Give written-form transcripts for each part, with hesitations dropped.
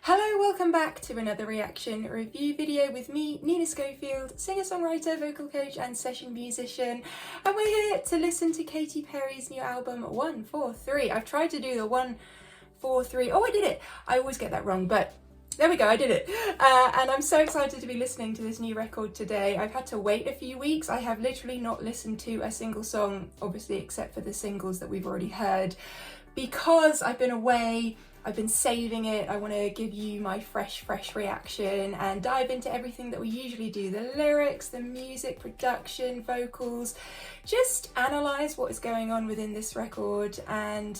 Hello, welcome back to another reaction review video with me, Nina Schofield, singer-songwriter, vocal coach and session musician, and we're here to listen to Katy Perry's new album 143. I've tried to do the 143, oh I did it! I always get that wrong, but there we go, I did it. And I'm so excited to be listening to this new record today. I've had to wait a few weeks. I have literally not listened to a single song, obviously except for the singles that we've already heard, because I've been away. I've been saving it. I want to give you my fresh reaction and dive into everything that we usually do. The lyrics, the music, production, vocals, just analyse what is going on within this record and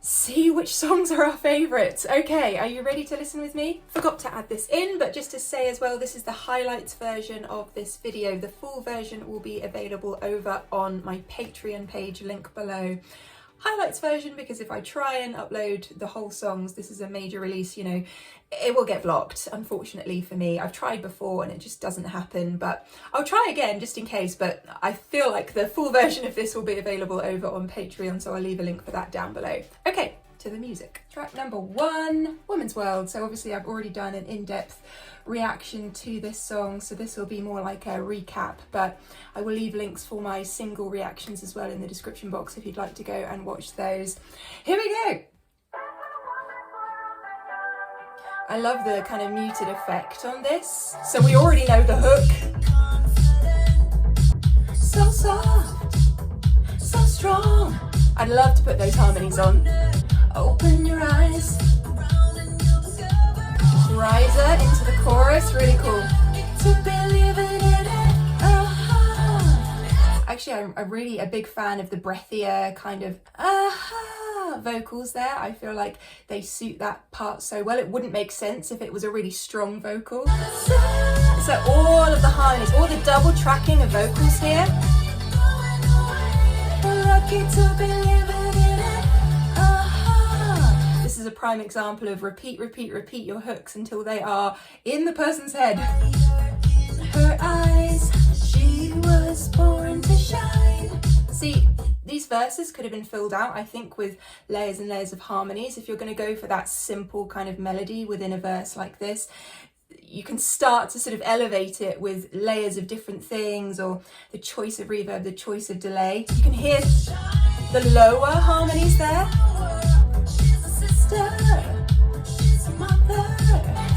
see which songs are our favourites. Okay, are you ready to listen with me? Forgot to add this in, but just to say as well, this is the highlights version of this video. The full version will be available over on my Patreon page, link below. Highlights version because if I try and upload the whole songs, this is a major release, you know, it will get blocked, unfortunately for me. I've tried before and it just doesn't happen, but I'll try again just in case. But I feel like the full version of this will be available over on Patreon, so I'll leave a link for that down below. Okay, to the music. Track number 1, Woman's World. So obviously I've already done an in-depth reaction to this song, so this will be more like a recap, but I will leave links for my single reactions as well in the description box if you'd like to go and watch those. Here we go. I love the kind of muted effect on this. So we already know the hook. So soft, so strong. I'd love to put those harmonies on. Open your eyes. Riser into the chorus, really cool. Actually, I'm really a big fan of the breathier kind of vocals there. I feel like they suit that part so well. It wouldn't make sense if it was a really strong vocal. So all of the harmonies, all the double tracking of vocals here. This is a prime example of repeat your hooks until they are in the person's head. Her eyes, she was born to shine. See, these verses could have been filled out, I think, with layers and layers of harmonies. If you're going to go for that simple kind of melody within a verse like this, you can start to sort of elevate it with layers of different things, or the choice of reverb, the choice of delay. You can hear the lower harmonies there. So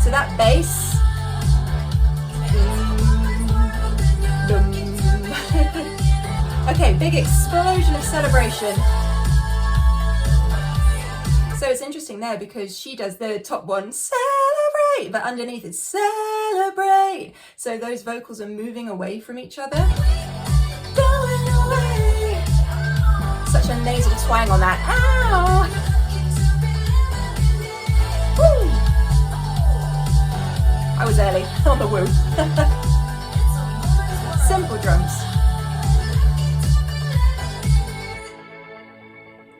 that bass. Okay, big explosion of celebration. So it's interesting there because she does the top one, celebrate, but underneath it's celebrate. So those vocals are moving away from each other. Going away. Such a nasal twang on that. Ow! Woo! I was early on the woo. Simple drums.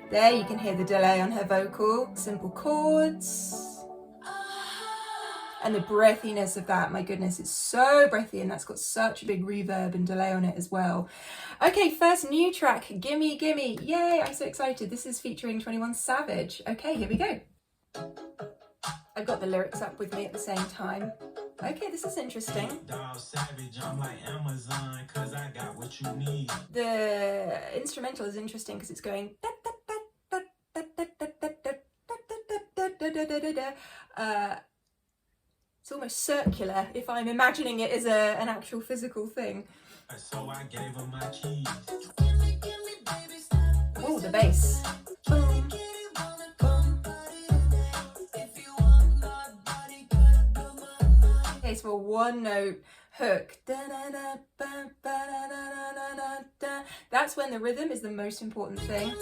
There you can hear the delay on her vocal. Simple chords. And the breathiness of that, my goodness, it's so breathy, and that's got such a big reverb and delay on it as well. Okay, first new track, Gimme Gimme. Yay, I'm so excited. This is featuring 21 Savage. Okay, here we go. I've got the lyrics up with me at the same time. Okay, this is interesting. The instrumental is interesting because it's going... it's almost circular if I'm imagining it as an actual physical thing. So I gave her my keys. Oh, the bass. Boom. Okay, so a one note hook. That's when the rhythm is the most important thing.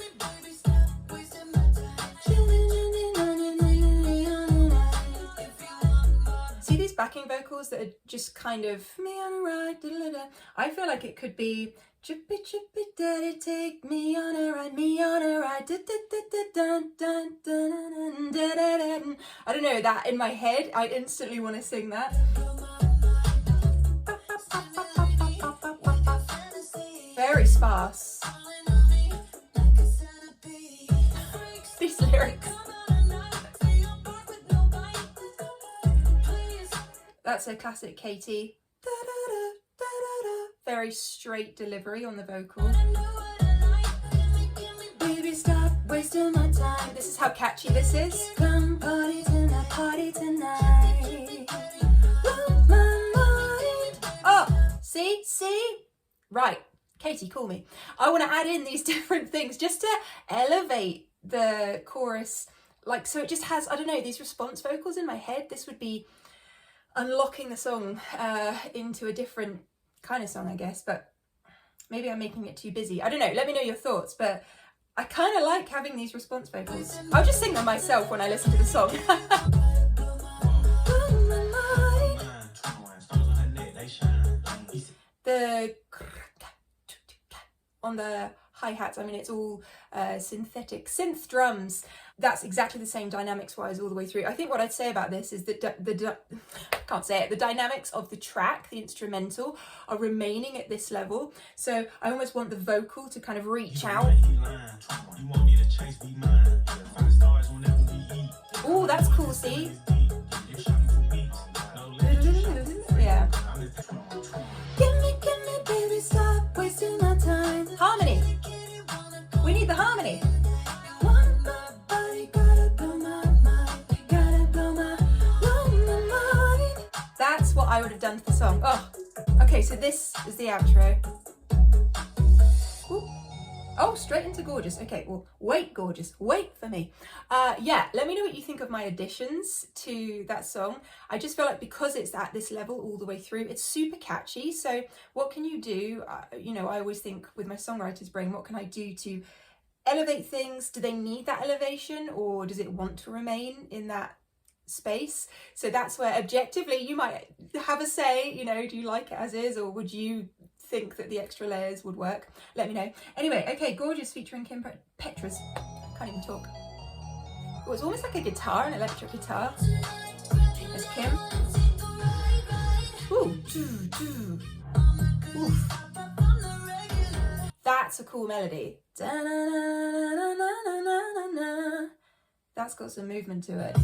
See these backing vocals that are just kind of me on a ride, I feel like it could be chippy chippy daddy, take me on a ride, I don't know, that in my head I instantly want to sing that. Very sparse. These lyrics. That's a classic Katy. Very straight delivery on the vocal. Baby, stop wasting my time. This is how catchy this is. Come party tonight, party tonight. Blow my mind. Oh, see? Right, Katy, call me. I want to add in these different things just to elevate the chorus. Like, so it just has, I don't know, these response vocals in my head. This would be unlocking the song into a different kind of song, I guess, but maybe I'm making it too busy. I don't know, let me know your thoughts, but I kind of like having these response vocals. I'll just sing them myself when I listen to the song. The on the hi-hats, I mean, it's all synthetic synth drums. That's exactly the same dynamics wise all the way through. I think what I'd say about this is that the dynamics of the track, the instrumental, are remaining at this level. So I almost want the vocal to kind of reach out. Oh, that's cool, see? Yeah. Gimme, baby, stop wasting my time. Harmony. We need the harmony. That's what I would have done for the song. Oh, okay, so this is the outro. Ooh. Oh, straight into Gorgeous. Okay, well, wait, Gorgeous, wait for me. Yeah, let me know what you think of my additions to that song. I just feel like because it's at this level all the way through, it's super catchy. So what can you do? You know, I always think with my songwriter's brain, what can I do to elevate things? Do they need that elevation, or does it want to remain in that space? So that's where objectively you might have a say, you know, do you like it as is, or would you think that the extra layers would work? Let me know. Anyway, okay, Gorgeous featuring Kim Petras. Can't even talk. Oh, it's almost like a guitar, an electric guitar. There's Kim. Ooh, oof. That's a cool melody. That's got some movement to it.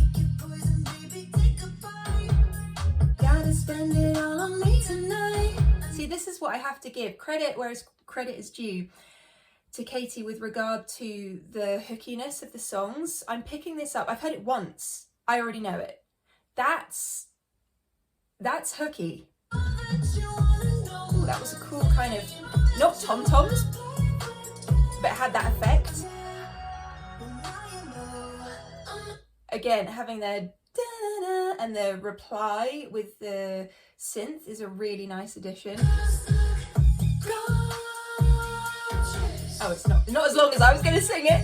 Gotta spend it all on me tonight. See, this is what I have to give credit where credit is due to Katy with regard to the hookiness of the songs. I'm picking this up. I've heard it once. I already know it. That's hooky. Ooh, that was a cool kind of, not tom-toms, but it had that effect. Again, having their da-da-da and the reply with the synth is a really nice addition. Oh, it's not as long as I was going to sing it.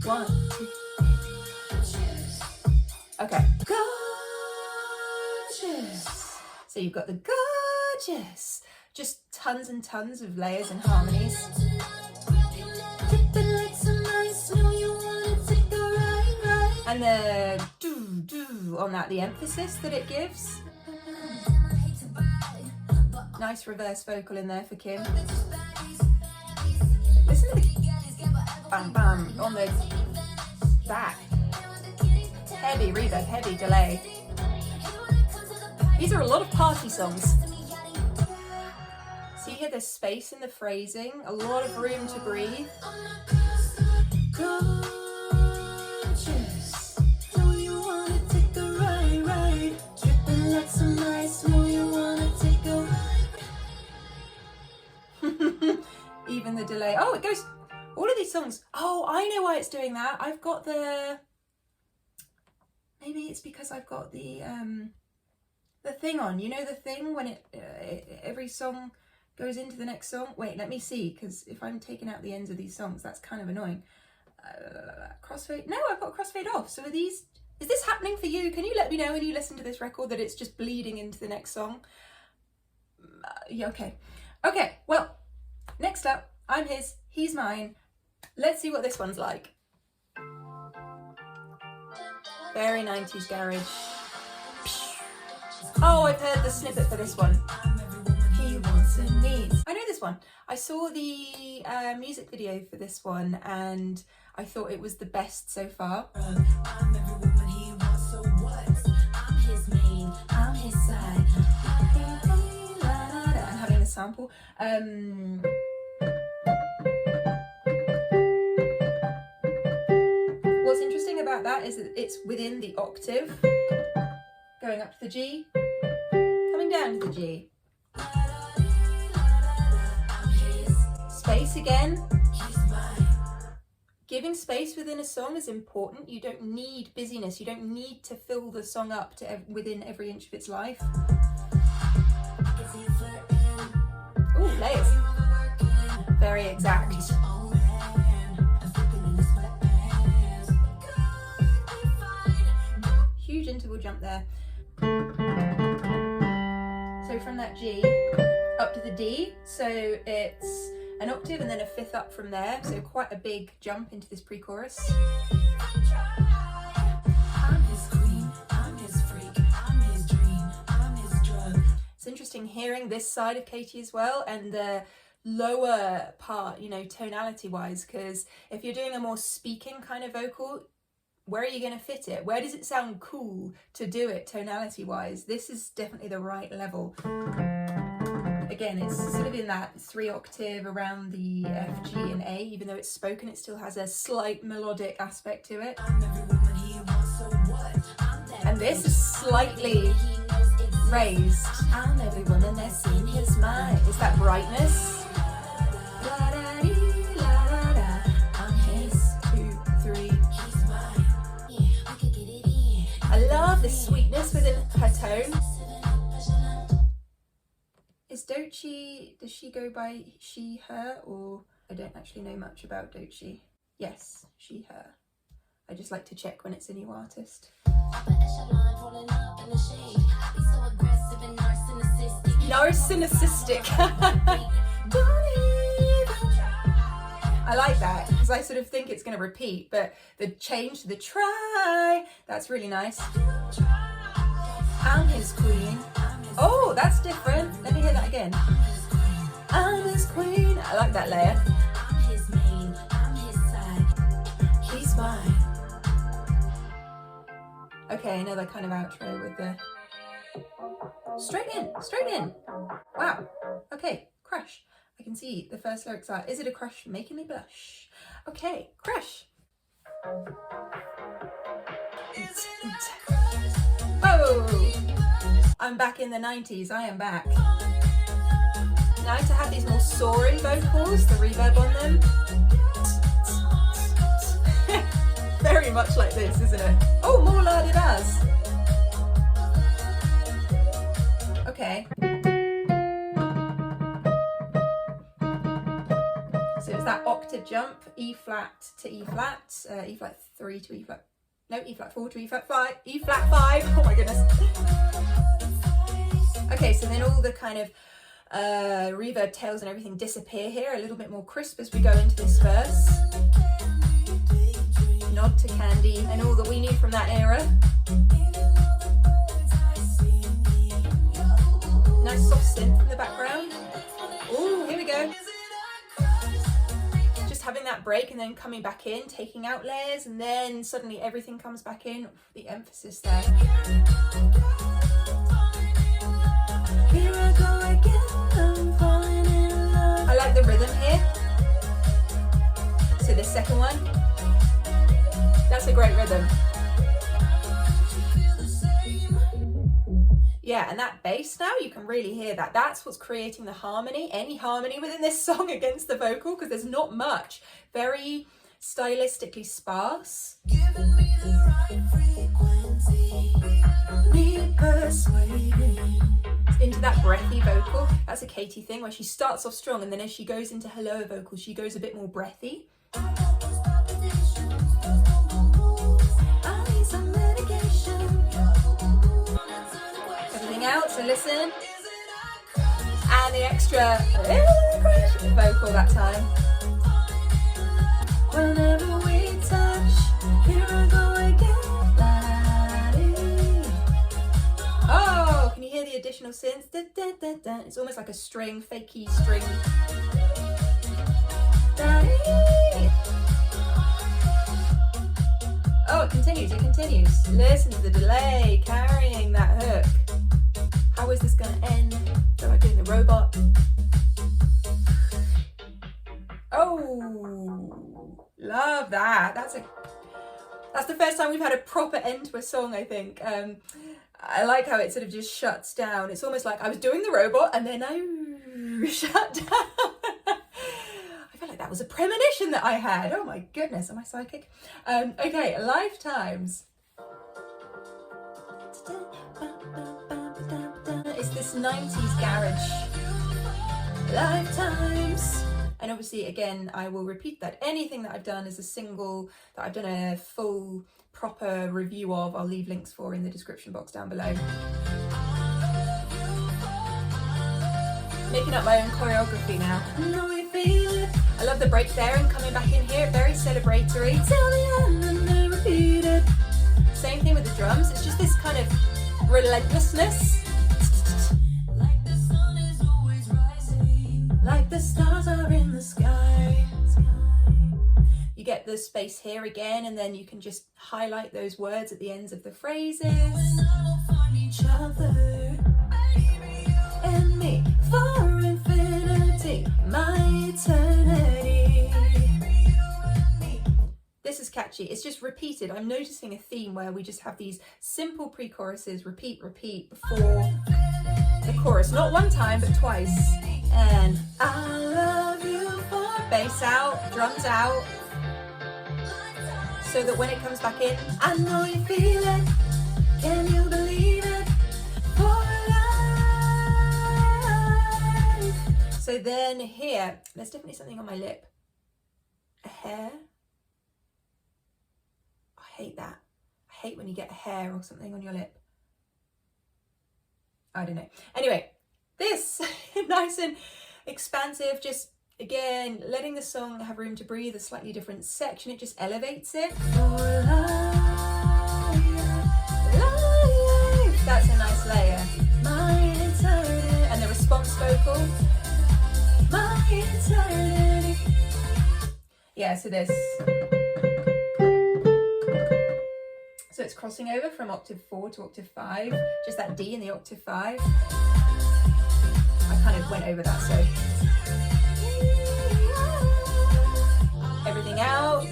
1, 2. Okay. Gorgeous. So you've got the gorgeous. Just tons and tons of layers and harmonies. And the do on that, the emphasis that it gives. Nice reverse vocal in there for Kim. Listen to the bam bam on the back. Heavy reverb, heavy delay. These are a lot of party songs. So you hear the space in the phrasing, a lot of room to breathe. Even the delay. Oh, it goes. All of these songs. Oh, I know why it's doing that. I've got the. Maybe it's because I've got the thing on. You know the thing when it every song goes into the next song. Wait, let me see. Because if I'm taking out the ends of these songs, that's kind of annoying. Crossfade. No, I've got crossfade off. So are these? Is this happening for you? Can you let me know when you listen to this record that it's just bleeding into the next song? Yeah. Okay. Okay. Well. Next up, I'm his, he's mine. Let's see what this one's like. Very 90s garage. Oh, I've heard the snippet for this one. He wants and needs. I know this one. I saw the music video for this one and I thought it was the best so far. I'm every woman he wants, so what? I'm his main, I'm his side. example. What's interesting about that is that it's within the octave, going up to the G, coming down to the G. Space again. Giving space within a song is important. You don't need busyness. You don't need to fill the song up to within every inch of its life. Ooh, layers. Very exact. Huge interval jump there. So from that G up to the D, so it's an octave and then a fifth up from there, so quite a big jump into this pre-chorus. It's interesting hearing this side of Katy as well, and the lower part, you know, tonality wise, because if you're doing a more speaking kind of vocal, where are you going to fit it? Where does it sound cool to do it tonality wise? This is definitely the right level. Again, it's sort of in that 3 octave around the F, G and A. Even though it's spoken, it still has a slight melodic aspect to it. And this is slightly raised. I'm every woman that's seen his mind. It's that brightness. 2, 3. I love the sweetness within her tone. Is Doechii, does she go by she, her, or I don't actually know much about Doechii. Yes, she, her. I just like to check when it's a new artist. Narcissistic. I like that because I sort of think it's going to repeat, but the change to the try, that's really nice. I'm his queen. Oh, that's different. Let me hear that again. I'm his queen. I like that layer. I'm his main. I'm his side. He's mine. Okay, another kind of outro with the straight in, straight in. Wow. Okay, crush. I can see the first lyrics are, is it a crush making me blush? Okay, crush. Oh, I'm back in the 90s. I am back. Now to have these more soaring vocals, the reverb on them. Very much like this, isn't it? Oh, more la-di-das. Okay. So it's that octave jump, E flat to E flat, E flat 3 to E flat, no, E flat 4 to E flat 5, E flat 5, oh my goodness. Okay, so then all the kind of reverb tails and everything disappear here, a little bit more crisp as we go into this verse. Nod to Candy and all that we knew from that era. Nice soft synth in the background. Ooh, here we go. Just having that break and then coming back in, taking out layers, and then suddenly everything comes back in. The emphasis there. Here I go again, I'm falling in love. I like the rhythm here. So this second one, that's a great rhythm. Yeah, and that bass now, you can really hear that. That's what's creating the harmony, any harmony within this song against the vocal, because there's not much. Very stylistically sparse. Giving me the right frequency. Need persuading. Into that breathy vocal. That's a Katy thing where she starts off strong and then as she goes into her lower vocals, she goes a bit more breathy. Out, so listen, and the extra vocal that time. Whenever we touch, here I go again. Oh, can you hear the additional synth? It's almost like a string, fakey string. Oh, it continues, it continues. Listen to the delay carrying that hook. How is this going to end? I feel like doing the robot. That's the first time we've had a proper end to a song, I think. I like how it sort of just shuts down. It's almost like I was doing the robot and then I shut down. I feel like that was a premonition that I had. Oh my goodness, am I psychic? Okay, Lifetimes. It's this 90s garage. Lifetimes. And obviously, again, I will repeat that anything that I've done as a single, that I've done a full, proper review of, I'll leave links for in the description box down below. Making up my own choreography now. I love the break there and coming back in here, very celebratory. Till the end and then repeat it. Same thing with the drums, it's just this kind of relentlessness. Like the stars are in the sky. You get the space here again, and then you can just highlight those words at the ends of the phrases. Each other and me for infinity, my eternity. This is catchy. It's just repeated. I'm noticing a theme where we just have these simple pre-choruses, repeat before the chorus. Not one time, but twice. And I love you for bass out, drums out, so that when it comes back in, I know you feel it, can you believe it, for life. So then here, there's definitely something on my lip. A hair. I hate that. I hate when you get a hair or something on your lip. I don't know. Anyway. This, nice and expansive, just again, letting the song have room to breathe, a slightly different section, it just elevates it. That's a nice layer. And the response vocal. Yeah, so this. So it's crossing over from octave 4 to octave 5, just that D in the octave 5. I kind of went over that, so everything out.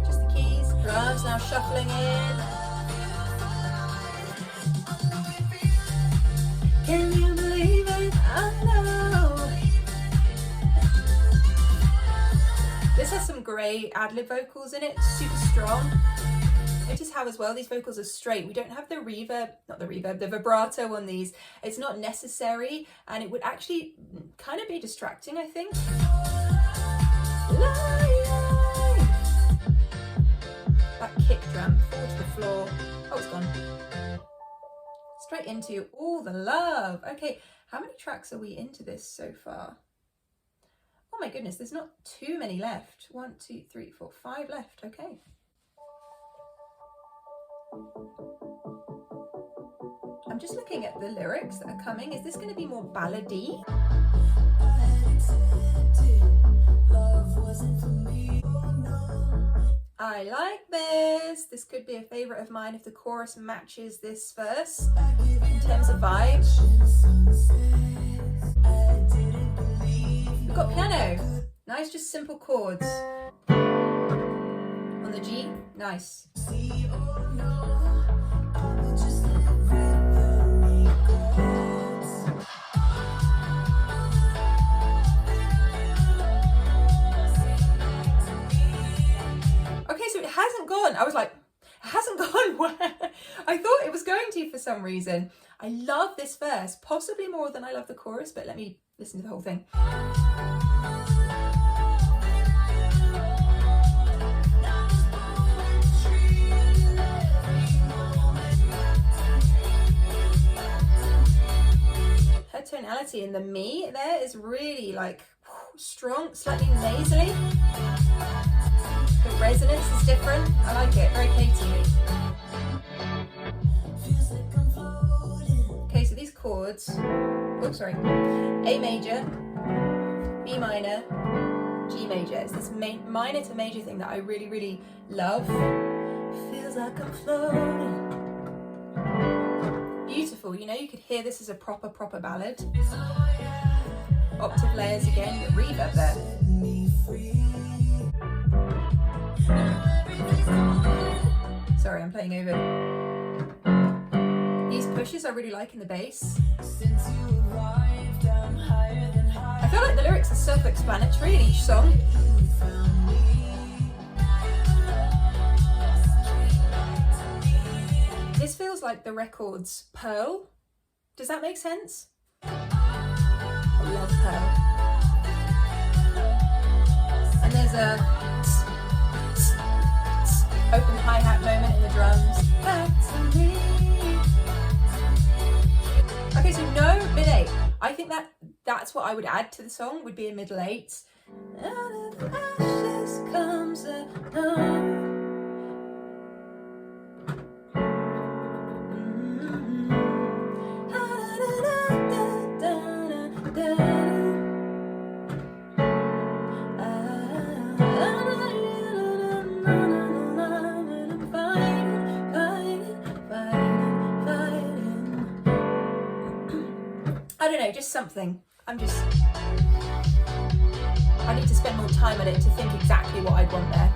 Just the keys, drums now shuffling in. Can you believe it? I know. This has some great ad-lib vocals in it, super strong. Notice how as well these vocals are straight. We don't have the reverb, the vibrato on these. It's not necessary, and it would actually kind of be distracting, I think. That kick drum, forward to the floor. Oh, it's gone. Straight into all the love. Okay, how many tracks are we into this so far? Oh my goodness, there's not too many left. 1, 2, 3, 4, 5 left. Okay. I'm just looking at the lyrics that are coming. Is this going to be more ballady? I like this. This could be a favourite of mine if the chorus matches this verse in terms of vibe. We've got piano. Nice, just simple chords. On the G, nice. Okay, so it hasn't gone. I was like, it hasn't gone where I thought it was going to for some reason. I love this verse, possibly more than I love the chorus, but let me listen to the whole thing. Her tonality in the me there is really like strong, slightly nasally. The resonance is different. I like it, very Katy. Okay, so these chords, oops, sorry, A major, B minor, G major. It's this minor to major thing that I really, really love. Feels like I'm floating. Beautiful, you know, you could hear this as a proper ballad. Octave layers again, the reverb there. Sorry, I'm playing over. These pushes I really like in the bass. I feel like the lyrics are self-explanatory in each song. This feels like the record's Pearl. Does that make sense? I love Pearl. And there's a open hi-hat moment in the drums. Okay, so no mid-8. I think that's what I would add to the song, would be a middle 8. Out of ashes comes a I don't know, just something. I need to spend more time on it to think exactly what I'd want there.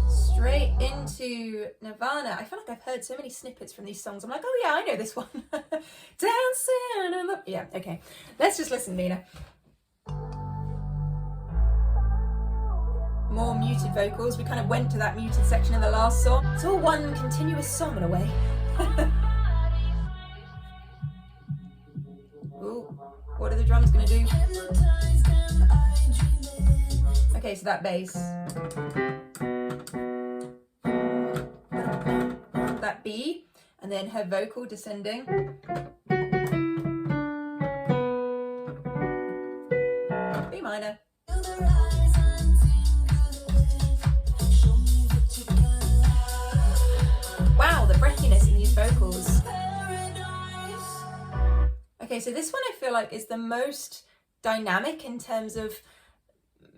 Straight into Nirvana. I feel like I've heard so many snippets from these songs. I'm like, oh yeah, I know this one. Dancing in the... Yeah, okay. Let's just listen, Nina. More muted vocals. We kind of went to that muted section in the last song. It's all one continuous song in a way. Ooh, what are the drums gonna do? Okay, so that bass. That B, and then her vocal descending. B minor. Wow, the breathiness in these vocals. Okay, so this one I feel like is the most dynamic in terms of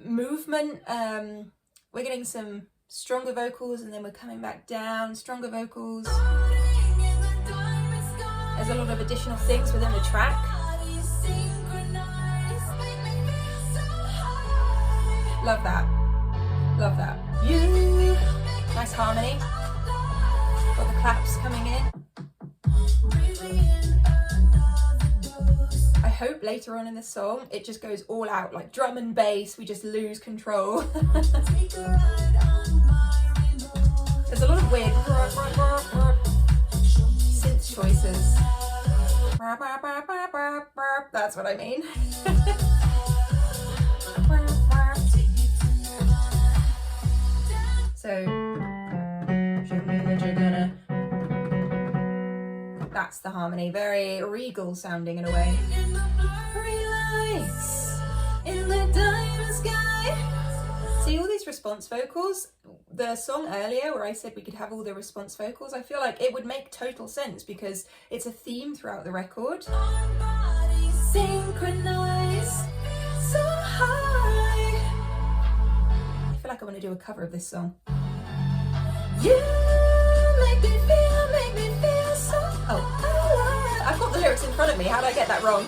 movement. We're getting some stronger vocals and then we're coming back down, stronger vocals. There's a lot of additional things within the track. Love that. Love that. You. Nice harmony. Got the claps coming in. I hope later on in the song it just goes all out, like drum and bass, we just lose control. There's a lot of weird synth choices. That's what I mean. So that's the harmony, very regal sounding in a way. In the diamond sky. See all these response vocals? The song earlier where I said we could have all the response vocals, I feel like it would make total sense because it's a theme throughout the record. Synchronize so high. I feel like I want to do a cover of this song. You make me feel so... Oh, I've got the lyrics in front of me. How did I get that wrong?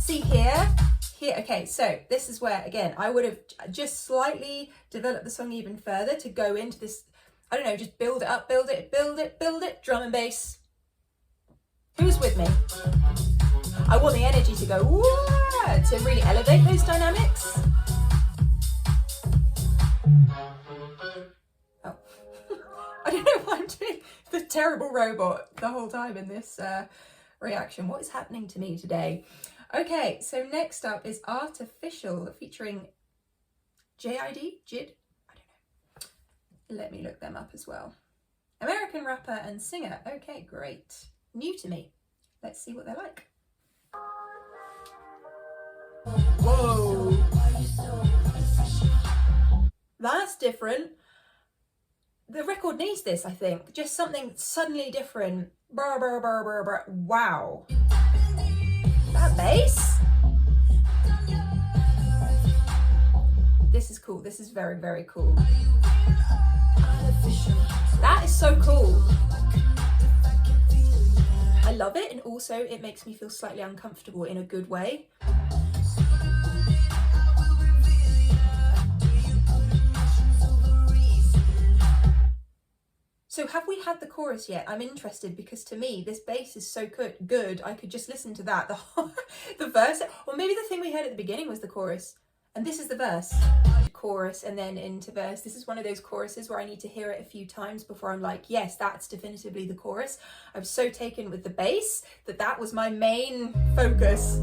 See here, okay, so this is where, again, I would have just slightly developed the song even further to go into this, I don't know, just build it up, build it, drum and bass. Who's with me? I want the energy to go, whoa, to really elevate those dynamics. Oh, I don't know why I'm doing the terrible robot the whole time in this reaction. What is happening to me today? Okay, so next up is Artificial featuring JID? I don't know. Let me look them up as well. American rapper and singer. Okay, great. New to me. Let's see what they're like. Whoa. That's different. The record needs this, I think. Just something suddenly different. Brr, brr, brr, brr, brr. Wow. That bass? This is cool. This is very, very cool. That is so cool. I love it, and also it makes me feel slightly uncomfortable in a good way. So have we had the chorus yet? I'm interested, because to me this bass is so good I could just listen to that, the verse, or maybe the thing we heard at the beginning was the chorus, and this is the verse. Chorus and then into verse. This is one of those choruses where I need to hear it a few times before I'm like, yes, that's definitively the chorus. I was so taken with the bass that was my main focus.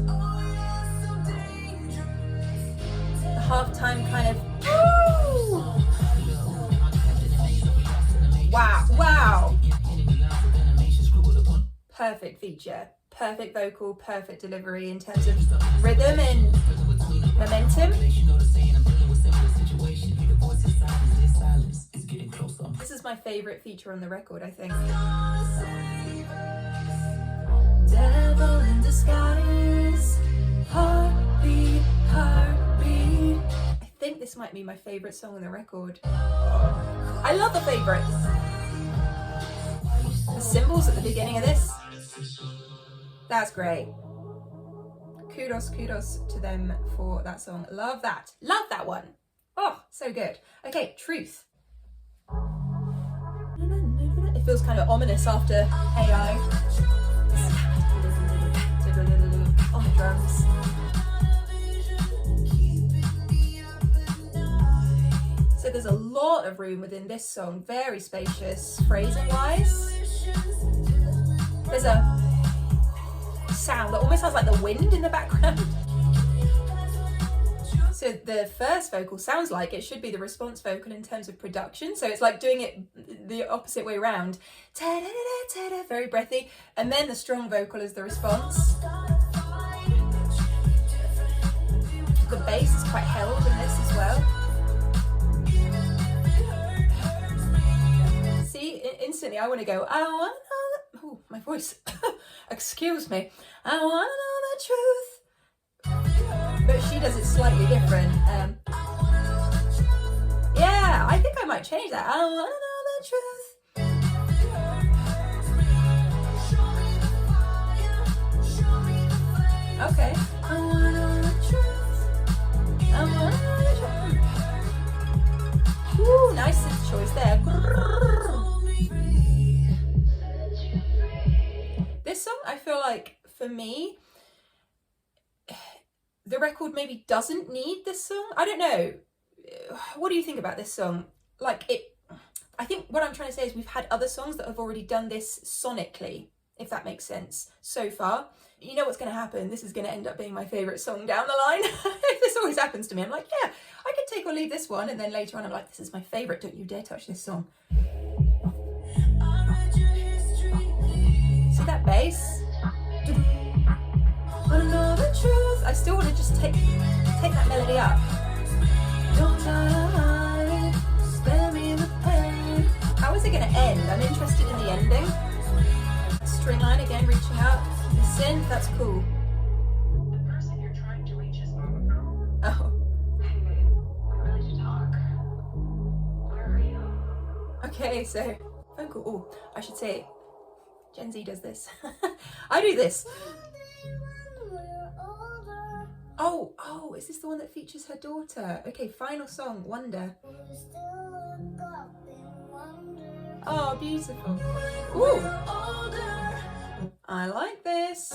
The halftime kind of, wow. Perfect feature, perfect vocal, perfect delivery in terms of rhythm and momentum. This is my favourite feature on the record, I think. Devil in disguise, heartbeat, heartbeat. I think this might be my favourite song on the record. I love the favourites. The cymbals at the beginning of this, that's great. Kudos to them for that song. Love that one. Oh, so good. Okay, Truth. It feels kind of ominous after AI. On the drums. So there's a lot of room within this song, very spacious, phrasing wise. There's a sound that almost sounds like the wind in the background. So the first vocal sounds like it should be the response vocal in terms of production. So it's like doing it the opposite way around. Very breathy. And then the strong vocal is the response. The bass is quite held in this as well. See, instantly I want to go, I want to know that... Oh, my voice. Excuse me. I want to know the truth. But she does it slightly different. Yeah, I think I might change that. I want to know the truth. Okay. I want to know the truth. I want to know the truth. Ooh, nice synth choice there. This song, I feel like, for me, the record maybe doesn't need this song. I don't know. What do you think about this song? I think what I'm trying to say is we've had other songs that have already done this sonically, if that makes sense, so far. You know what's going to happen. This is going to end up being my favourite song down the line. This always happens to me. I'm like, yeah, I could take or leave this one. And then later on, I'm like, this is my favourite. Don't you dare touch this song. See that bass? I know the truth. I still want to just take that melody up. Don't try to hide, spare me the pain. How is it going to end? I'm interested in the ending. String line again, reaching out. The synth, that's cool. The person you're trying to reach is... Oh. Hey babe, we're ready to talk. Where are you? Okay, so phone call. Oh, I should say Gen Z does this. I do this. Oh, is this the one that features her daughter? Okay, final song, Wonder. Oh, beautiful. Ooh. I like this.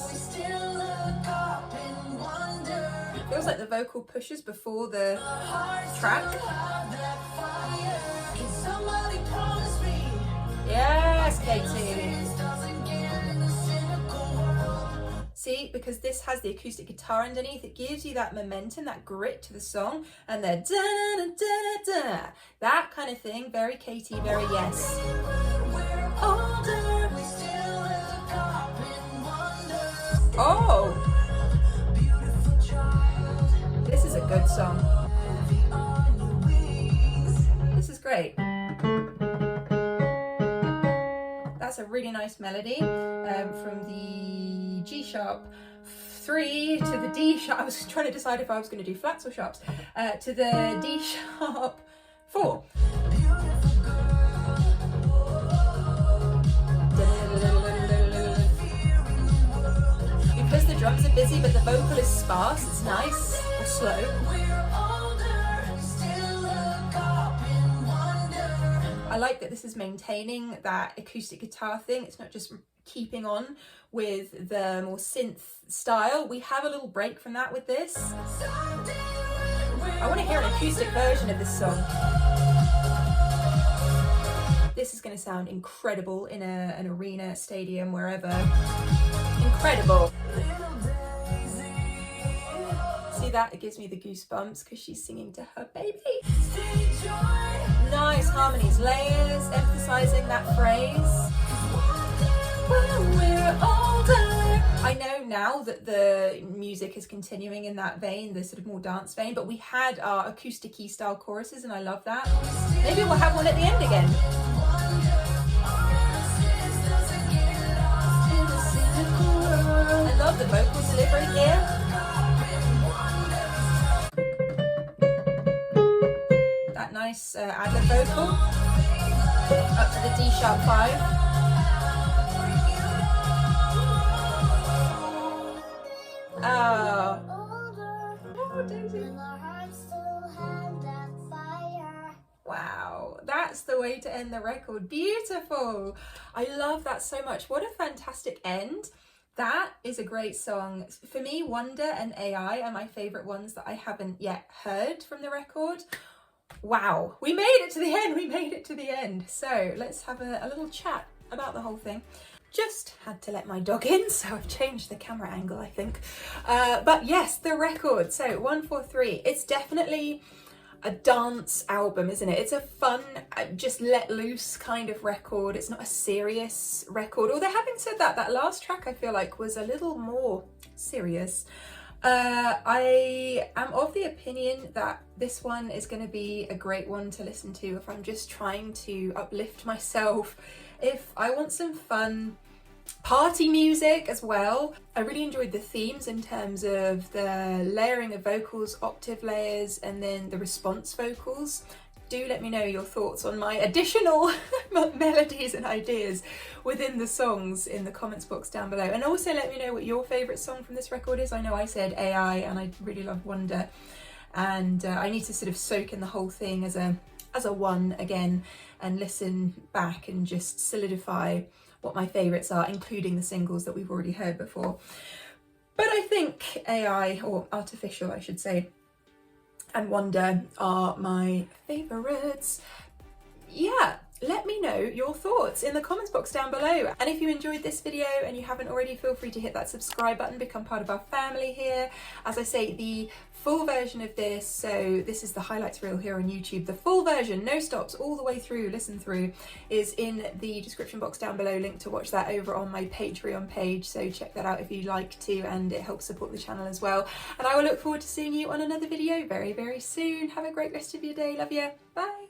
Feels like the vocal pushes before the track. Yes, Katy. See, because this has the acoustic guitar underneath, it gives you that momentum, that grit to the song, and the da-da-da-da-da, that kind of thing. Very Katy, very Yes. Oh! This is a good song. This is great. That's a really nice melody from the G sharp 3 to the D sharp. I was trying to decide if I was going to do flats or sharps. To the D sharp 4. drums are busy, but the vocal is sparse. It's nice, or slow. I like that this is maintaining that acoustic guitar thing. It's not just keeping on with the more synth style. We have a little break from that with this. I want to hear an acoustic version of this song. This is going to sound incredible in an arena, stadium, wherever. Incredible. See that? It gives me the goosebumps because she's singing to her baby. Nice harmonies, layers, emphasizing that phrase. When we're older. I know now that the music is continuing in that vein, the sort of more dance vein, but we had our acoustic-y style choruses and I love that. Maybe we'll have one at the end again. I love the vocal delivery here. That nice ad-lib vocal up to the D sharp 5. Oh, Daisy. Wow, that's the way to end the record. Beautiful. I love that so much. What a fantastic end. That is a great song. For me, Wonder and AI are my favourite ones that I haven't yet heard from the record. Wow, we made it to the end. We made it to the end. So let's have a little chat about the whole thing. Just had to let my dog in, so I've changed the camera angle, I think. But yes, the record. So 143, it's definitely a dance album, isn't it? It's a fun, just let loose kind of record. It's not a serious record. Although having said that, that last track I feel like was a little more serious. I am of the opinion that this one is going to be a great one to listen to if I'm just trying to uplift myself, if I want some fun party music as well. I really enjoyed the themes in terms of the layering of vocals, octave layers, and then the response vocals. Do let me know your thoughts on my additional melodies and ideas within the songs in the comments box down below. And also let me know what your favourite song from this record is. I know I said AI and I really love Wonder, and I need to sort of soak in the whole thing as a one again and listen back and just solidify what my favourites are, including the singles that we've already heard before. But I think AI, or Artificial I should say, and Wonder are my favourites. Yeah, let me know your thoughts in the comments box down below. And if you enjoyed this video and you haven't already, feel free to hit that subscribe button, become part of our family here. As I say, the full version of this, so this is the highlights reel here on YouTube, the full version, no stops, all the way through, listen through, is in the description box down below, link to watch that over on my Patreon page, so check that out if you'd like to, and it helps support the channel as well. And I will look forward to seeing you on another video very, very soon. Have a great rest of your day. Love you. Bye.